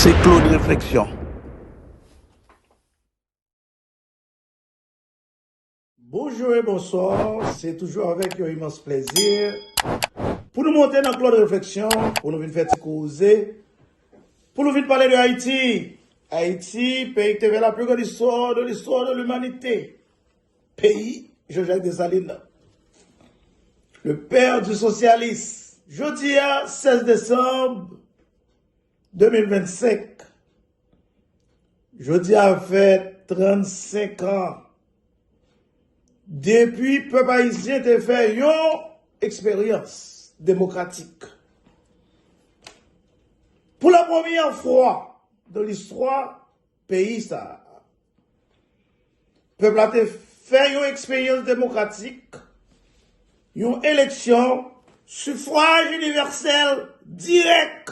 C'est Claude Réflexion. Bonjour et bonsoir, c'est toujours avec un immense plaisir pour nous monter dans Claude Réflexion, pour nous venir faire causer, pour nous venir parler de Haïti. Haïti, pays qui avait la plus grande histoire de l'humanité. Pays, Jean-Jacques Dessalines, le père du socialisme. Jeudi à 16 décembre 2025. Jeudi a fait 35 ans. Depuis le peuple haïtien a fait une expérience démocratique. Pour la première fois dans l'histoire, pays ça, le peuple a fait une expérience démocratique, une élection, suffrage universel direct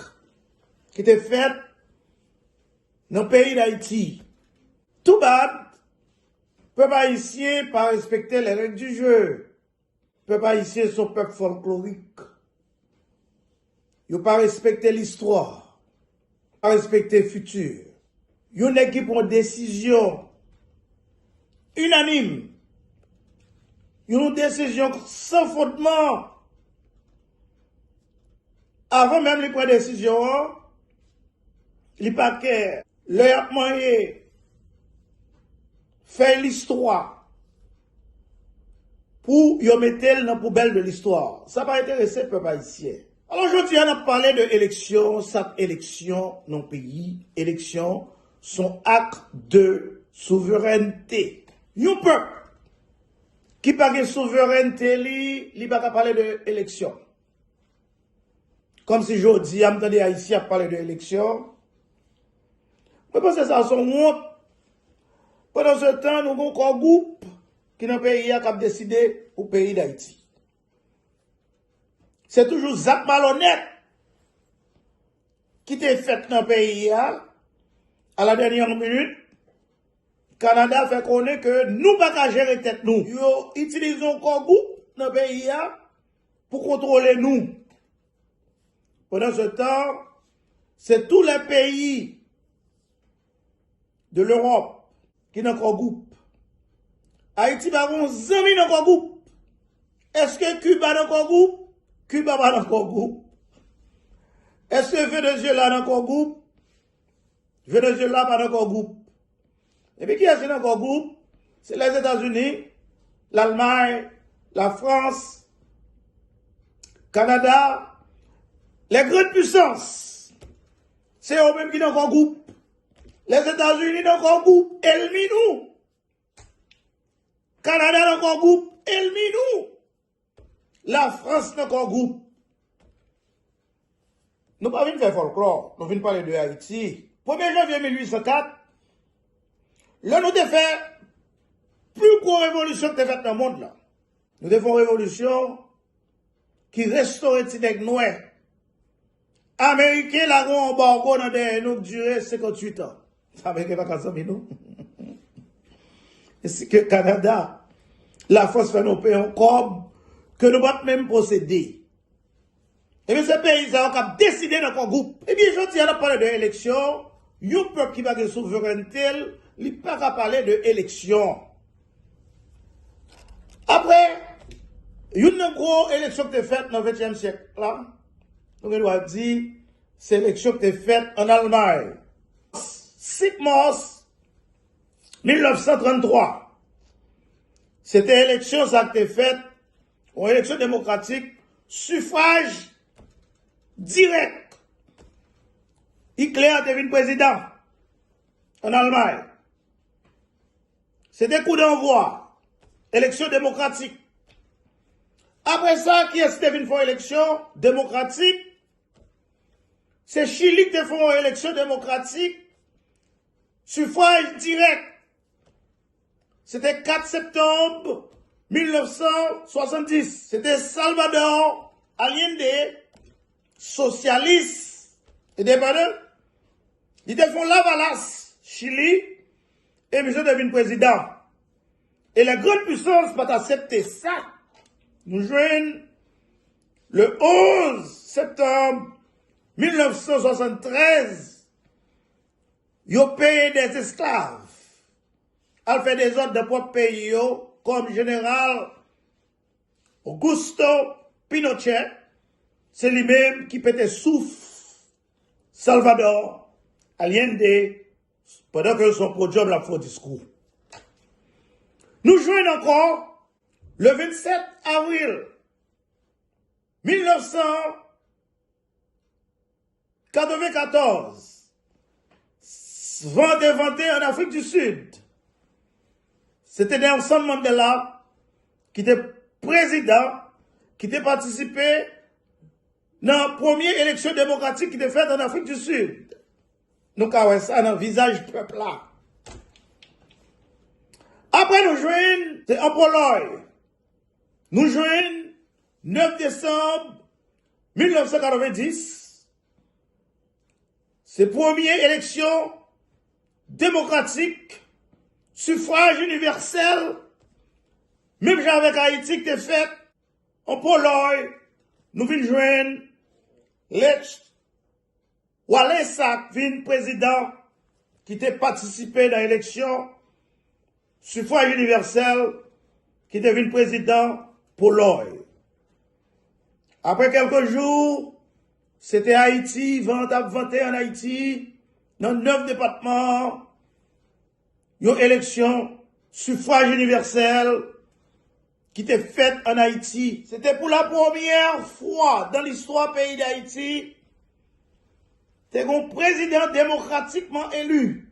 qui était faite dans le pays d'Haïti. Tout bad, le peuple haïtien pas respecter les règles du jeu. Le peuple haïtien sont peuple folklorique. Ils pas respecter l'histoire, pas respecter le futur. Ils équipe en décision unanime. Une décision sans fondement. Avant même les prendre décision, les paquets, leur moyen, faire l'histoire pour y mettre dans la poubelle de l'histoire. Ça va intéresser le peuple haïtien. Alors aujourd'hui, on a parlé de élection, cette élection dans le pays, élection, son acte de souveraineté. Un peuple qui n'a pas de souveraineté, il va pas parler de élection. Comme si aujourd'hui, on entendait Haïtien parler de élection. Je pense que ça son honte. Pendant ce temps, nous avons un groupe qui dans le pays a décidé au pays d'Haïti. C'est toujours Zach Malhonnête qui était fait dans le pays à la dernière minute. Canada fait connaître que nous ne pouvons pas gérer tête nous. Nous utilisons un groupe dans le pays pour contrôler nous. Pendant ce temps, c'est tous les pays de l'Europe qui n'ont qu'un groupe. Haïti va avoir un ami dans le groupe. Est-ce que Cuba dans le groupe? Cuba va dans le groupe. Est-ce que Venezuela dans le groupe? Venezuela va dans le groupe. Et puis qui est dans le groupe? C'est les États-Unis, l'Allemagne, la France, Canada, les grandes puissances. C'est eux-mêmes qui sont dans le groupe. Les États-Unis dans le groupe, nous. Canada dans le groupe, nous. La France dans le groupe. Nous ne pouvons pas faire folklore, nous venons parler de Haïti. 1er janvier 1804, là nous avons fait plus grosse révolution que nous avons faite dans le monde. Là. Nous avons fait une révolution qui restaure les noirs. Américains, là, ont embargo dans des nous duré 58 ans. Américains, pas qu'à nous. Et c'est que Canada, la France fait nos pays encore que nous ne pouvons même procéder. Et bien, ces pays ont décidé dans notre groupe. Et bien, je tiens à parler de l'élection. Un peuple qui va de souveraineté, il ne peut pas parler de élection. Après, une grosse élection qui est faite dans le 20e siècle, là, on doit dire, c'est l'élection qui est faite en Allemagne. 6 mars 1933. C'était l'élection, ça a été faite, une élection démocratique, suffrage direct. Hitler a devenu président en Allemagne. C'était coup d'envoi, élection démocratique. Après ça, qui est-ce qui devenu une élection démocratique? C'est Chili qui a fait une élection démocratique, suffrage direct. C'était 4 septembre 1970. C'était Salvador Allende, socialiste, indépendant. Il a fait Lavalas, Chili, et M. devient président. Et la grande puissance pas accepter ça. Nous joignons le 11 septembre 1973 Yo paye des esclaves. Elle fait des ordres de propre pays, comme général Augusto Pinochet, c'est lui-même qui pétait souffle Salvador Allende pendant que son produit l'a fait discours. Nous jouons encore le 27 avril 1994, vanté en Afrique du Sud. C'était Nelson Mandela qui était président, qui était participé dans la première élection démocratique qui était faite en Afrique du Sud. Nous avons ça dans le visage du peuple là. Après nous joignons, c'est en Pologne. Nous joignons 9 décembre 1990. C'est première élection démocratique, suffrage universel, même avec Haïti qui était faite en Pologne. Nous venons joindre Lech Wałęsa, président qui était participé dans l'élection suffrage universel, qui devient président Pologne. Après quelques jours, c'était Haïti, 21 en Haïti, dans 9 départements, une élection suffrage universel qui était faite en Haïti. C'était pour la première fois dans l'histoire du pays d'Haïti, c'était un président démocratiquement élu.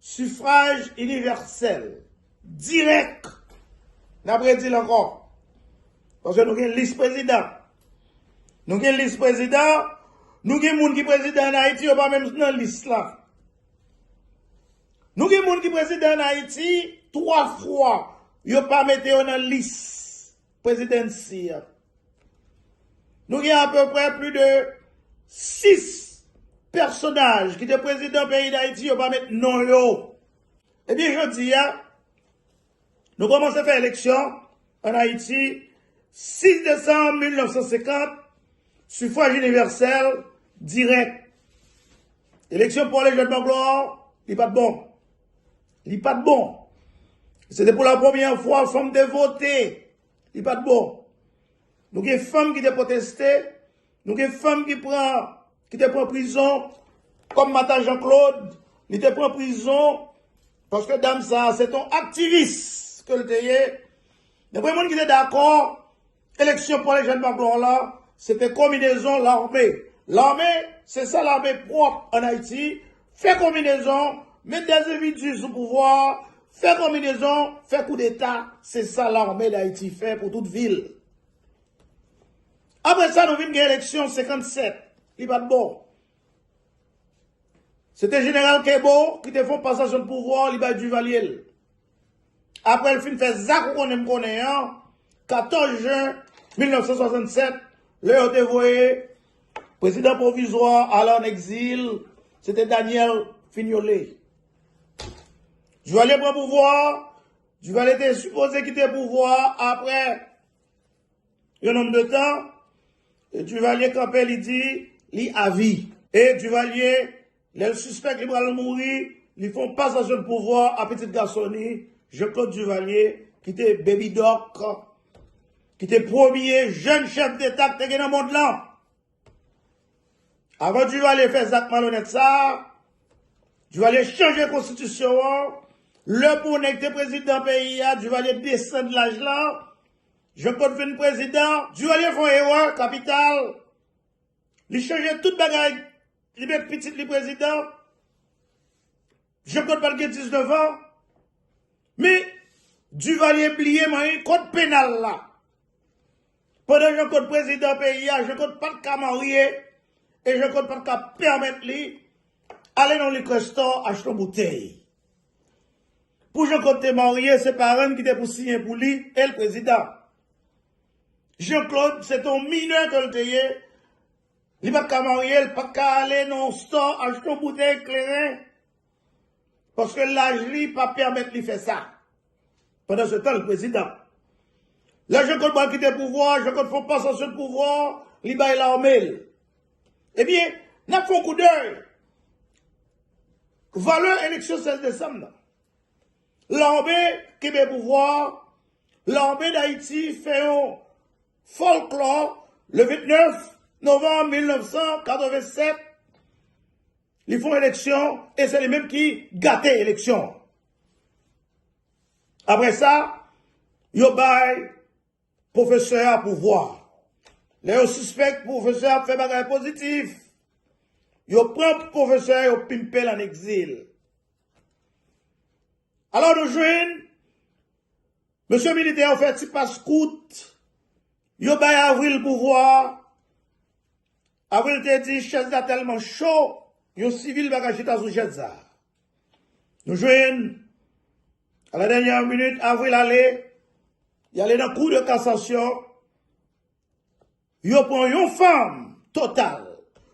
Suffrage universel, direct. N'après dit encore. Parce que nous avons une liste président. Nous avons une liste président. Nous avons des gens qui sont président en Haïti, pas même dans la liste là. Nous avons des gens qui sont président en Haïti 3 fois. Ils n'ont pas mis dans la liste présidentielle. Nous avons à peu près plus de 6 personnages qui étaient présidents du pays d'Haïti, ils n'ont pas mis non yo. Eh bien, je dis, nous commençons à faire l'élection en Haïti 6 décembre 1950, suffrage universel direct. Élection pour les jeunes Magloire, il n'est pas de bon. Il n'est pas de bon. C'était pour la première fois, femmes de voter. Il n'est pas de bon. Nous avons des femmes qui ont protesté. Nous avons des femmes qui te prennent prison. Comme Mata Jean-Claude, il te prend prison. Parce que dame ça, c'est ton activiste que le tayé. Les gens qui étaient d'accord, élection pour les jeunes Magloire là, c'était combinaison l'armée. L'armée, c'est ça l'armée propre en Haïti. Fait combinaison, mettre des individus sous pouvoir, fait combinaison, fait coup d'État. C'est ça l'armée d'Haïti fait pour toute ville. Après ça, nous venons de l'élection 57. Il va de bon. C'était Général Kebo qui te fait passation de pouvoir, il va du Duvalier. Après, le film fait Zach qu'on aime connaître, 14 juin 1967, l'heure de voyer, président provisoire, allé en exil, c'était Daniel Fignolet. Duvalier prend pouvoir, Duvalier était supposé quitter le pouvoir après un nombre de temps, et Duvalier campé, il dit, il a vie. Et Duvalier, les suspects qui vont mourir, ils font passation de pouvoir à petite garçonnie, Jean-Claude Duvalier, qui était baby doc, qui était premier jeune chef d'État qui était dans le monde là. Avant Duvalier faire Zach malhonnête ça, Duvalier changer la constitution, le pour n'être président du pays, Duvalier descend de l'âge là, Jean-Claude devient président, Duvalier fait une erreur, capitale, il change toute bagaille, il met petit le président, Jean-Claude pas 19 ans, mais Duvalier oublié un code pénal là. Pendant que Jean-Claude président du pays, Jean-Claude pas de cas marié, et Jean-Claude pas de cas permettre lui, aller dans le store acheter une bouteille. Pour Jean-Claude te marié, c'est parents qui étaient pour signer pour lui, et le président. Jean-Claude, c'est ton mineur que le tayé. Il n'a pas de marier, il n'a pas de aller dans le store acheter une bouteille éclairée. Parce que l'âge lui pas permettre de faire ça. Pendant ce temps, le président. Là, Jean-Claude va quitter le pouvoir, Jean-Claude ne fait pas sur le pouvoir, il va l'armée. Eh bien, n'a fait un coup d'œil. valeur élection 16 décembre. L'armée qui est pouvoir, l'armée d'Haïti fait un folklore le 29 novembre 1987. Ils font élection et c'est les mêmes qui gâtent élection. Après ça, ils baillent professeur à pouvoir. Les suspects professeur fait bagage positif. Ils prennent professeur et pimpent en exil. Alors nous jouons, monsieur militaire fait si pas scout, ils baillent avril pouvoir. Avril te dit, chaise là tellement chaud, yon civil bagage ta sous chaise ça. Nous jouons, à la dernière minute, avril allait, il allait dans le cours de cassation, il prend une femme totale.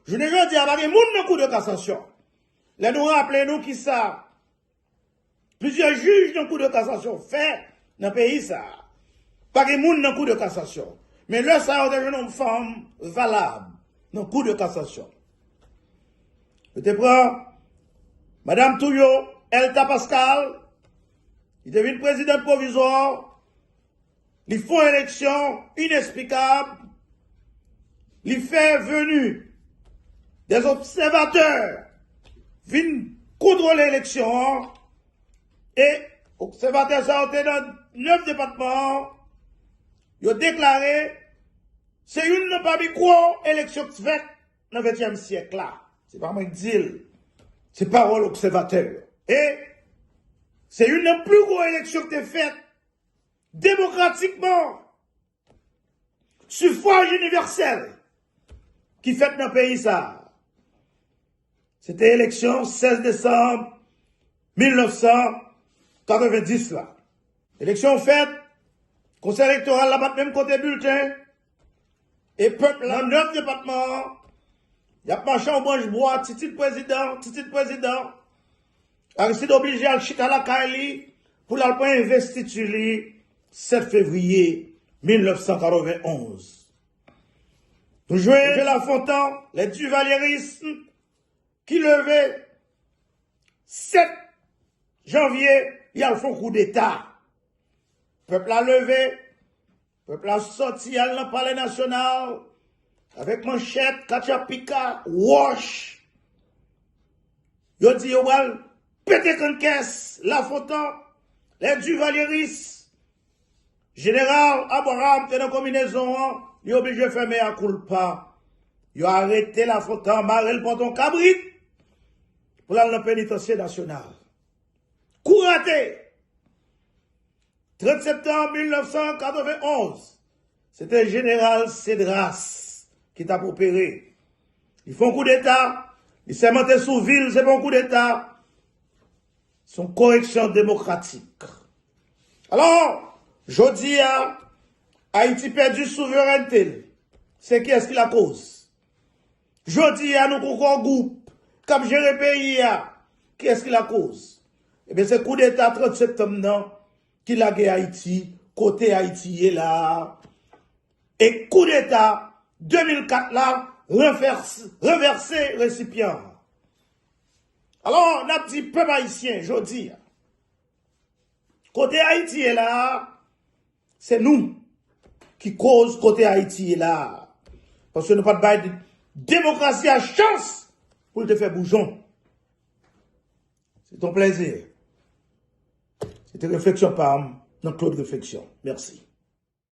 Je ne veux dire, il y a moun dans le cours de cassation. Là, nous rappelons qui ça. Plusieurs juges dans le cours de cassation fait dans le pays ça. Pas de moun dans le cours de cassation. Mais là, ça a une femme valable dans le cours de cassation. Je te prends Madame Touyo, Elta Pascal, il devient présidente provisoire, ils font élection inexplicable, ils fait venir des observateurs, viennent contrôler l'élection, et observateurs sortent dans 9 départements, ils ont déclaré, c'est une pas micro élection qui fait dans le 20e siècle là. C'est pas moi qui dis, c'est parole observateur. Et c'est une des plus grosses élections qui est faite démocratiquement, suffrage universel, qui fait dans le pays ça. C'était élection 16 décembre 1990 là. Élection faite, conseil électoral là, même côté bulletin, et peuple là, 9 départements, il y a marché en branche bois, petit président, Aristide obligé à chita la Kaili pour la point investiture 7 février 1991. Nous jouons La Fontaine, les duvalieristes, qui levaient 7 janvier, il y a le fond coup d'État. Peuple a levé, peuple a sorti à le palais national, avec manchette, kachapika, wash. Yo dit, yo wal, pété con caisse, La Fontaine, les duvalieristes, général Abraham, t'es dans combinaison, il est obligé de fermer à culpa. Il a arrêté La Fontaine, marré le ponton cabrit, pour aller dans le pénitencier national. Coup raté. 30 septembre 1991, c'était le général Cédras qui t'a opéré. Ils font coup d'État, ils s'est monté sous ville, c'est bon coup d'État. Son correction démocratique. Alors, je dis à Haïti perdu souveraineté. C'est qui est-ce qui la cause? Je dis à nous qu'on groupe, comme gérer pays, qui est-ce qui la cause? Eh bien, c'est coup d'État 30 septembre, non, qui l'a gagné Haïti, côté Haïti est là. Et coup d'État 2004 là, reversé récipient. Alors, on a dit peuple haïtien, je dis, côté Haïti est là, c'est nous qui cause côté Haïti est là. Parce que nous pas de démocratie à chance pour te faire bougeon. C'est ton plaisir. C'était réflexion par notre Claude Réflexion. Merci.